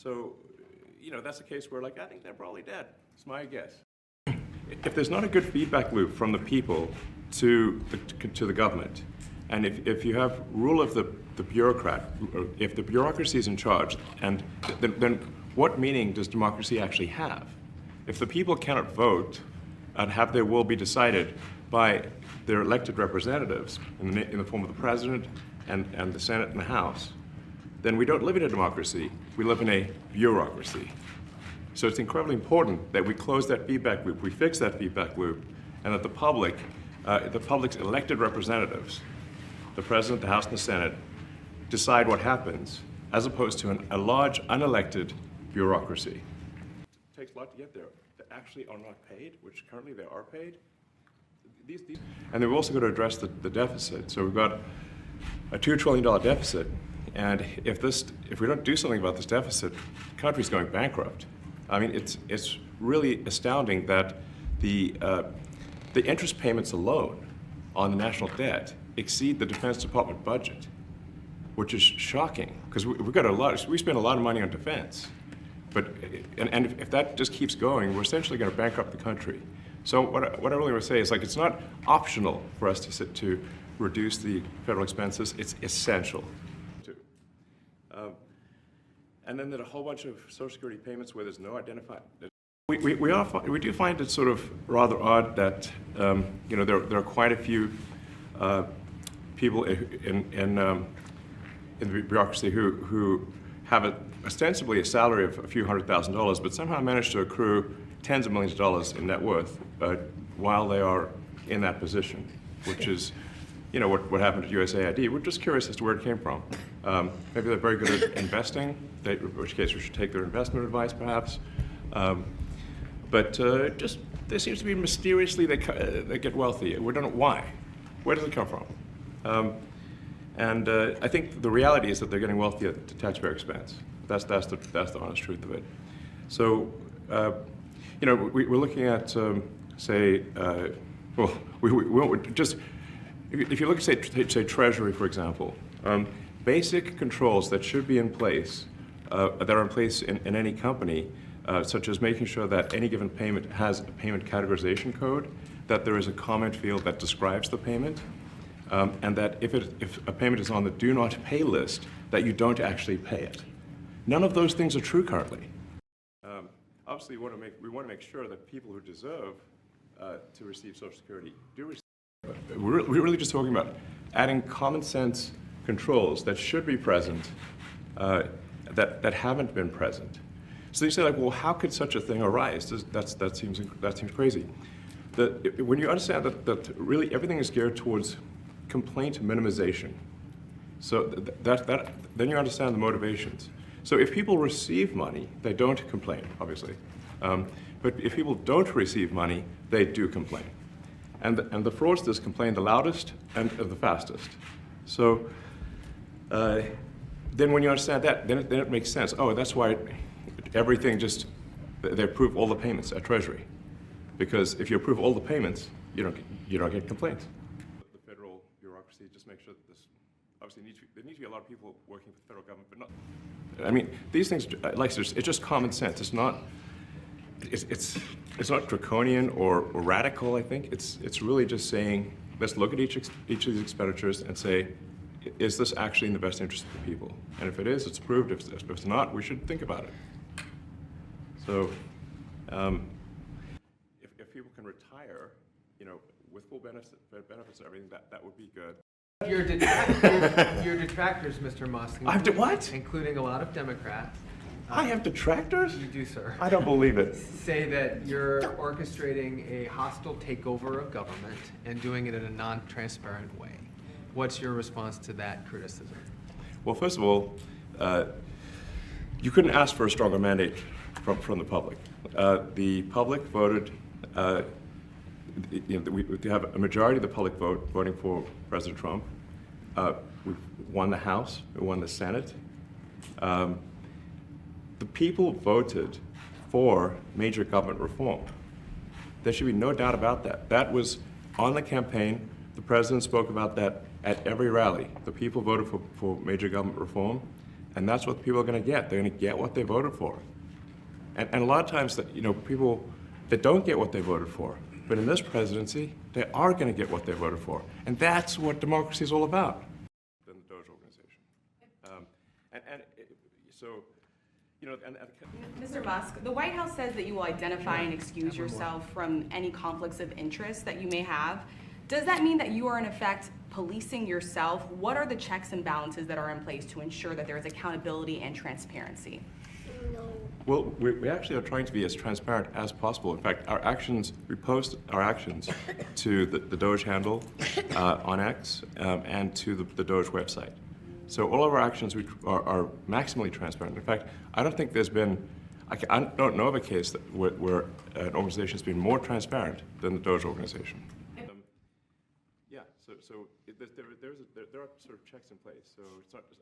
So, that's a case where, I think they're probably dead. It's my guess. If there's not a good feedback loop from the people to the government, and if you have rule of the bureaucrat, if the bureaucracy is in charge, and then what meaning does democracy actually have? If the people cannot vote and have their will be decided by their elected representatives in the form of the president and the Senate and the House, then we don't live in a democracy, we live in a bureaucracy. So it's incredibly important that we close that feedback loop, we fix that feedback loop, and that the public's elected representatives, the President, the House, and the Senate, decide what happens, as opposed to a large, unelected bureaucracy. It takes a lot to get there. They actually are not paid, which currently they are paid. And then we've also got to address the deficit. So we've got a $2 trillion deficit, and if we don't do something about this deficit, the country's going bankrupt. I mean, it's really astounding that the interest payments alone on the national debt exceed the Defense Department budget, which is shocking, because we spend a lot of money on defense. And if that just keeps going, we're essentially going to bankrupt the country. So what I really want to say is, it's not optional for us to reduce the federal expenses. It's essential. And then there are a whole bunch of Social Security payments where there's no identified. We do find it sort of rather odd that there are quite a few people in the bureaucracy who have ostensibly a salary of a few $100,000, but somehow manage to accrue tens of millions of dollars in net worth while they are in that position, which is what happened at USAID. We're just curious as to where it came from. Maybe they're very good at investing, in which case we should take their investment advice, perhaps. But there seems to be mysteriously they get wealthy. We don't know why. Where does it come from? And I think the reality is that they're getting wealthy at the taxpayer expense. That's the honest truth of it. So, we're looking at, if you look at, say Treasury, for example, basic controls that should be in place, that are in place in any company, such as making sure that any given payment has a payment categorization code, that there is a comment field that describes the payment, and that if a payment is on the do not pay list, that you don't actually pay it. None of those things are true currently. Obviously, we want to make sure that people who deserve to receive Social Security do receive. We're really just talking about adding common sense controls that should be present, that haven't been present. So you say, well, how could such a thing arise? That seems crazy. When you understand that really everything is geared towards complaint minimization, so then you understand the motivations. So if people receive money, they don't complain, obviously. But if people don't receive money, they do complain. And the fraudsters complain the loudest and the fastest. So then when you understand that, then it makes sense. Oh, that's why everything they approve all the payments at Treasury. Because if you approve all the payments, you don't get complaints. The federal bureaucracy just makes sure that this, obviously there needs to be a lot of people working for the federal government, but not, I mean, these things, it's just common sense. It's not draconian or radical, I think. It's really just saying, let's look at each of these expenditures and say, is this actually in the best interest of the people? And if it is, it's approved. If it's not, we should think about it. So, if people can retire, with full benefits and everything, that would be good. Your detractors, Mr. Musk, including a lot of Democrats. I have detractors? You do, sir. I don't believe it. Say that you're orchestrating a hostile takeover of government and doing it in a non-transparent way. What's your response to that criticism? Well, first of all, you couldn't ask for a stronger mandate from the public. The public voted, we have a majority of the public voting for President Trump. We won the House, we won the Senate. The people voted for major government reform. There should be no doubt about that. That was on the campaign. The president spoke about that at every rally. The people voted for major government reform, And that's what people are going to get. They're going to get what they voted for. And a lot of times, that people that don't get what they voted for, but in this presidency, they are going to get what they voted for. And that's what democracy is all about. Than the DOGE organization. Mr. Musk, the White House says that you will identify and excuse yourself from any conflicts of interest that you may have. Does that mean that you are in effect policing yourself? What are the checks and balances that are in place to ensure that there is accountability and transparency? Well, we actually are trying to be as transparent as possible. In fact, our actions, we post our actions to the DOGE handle on X and to the DOGE website. So all of our actions are maximally transparent. In fact, I don't think there's been, I don't know of a case where an organization has been more transparent than the DOGE organization. Yeah, so there are sort of checks in place. So it's not just.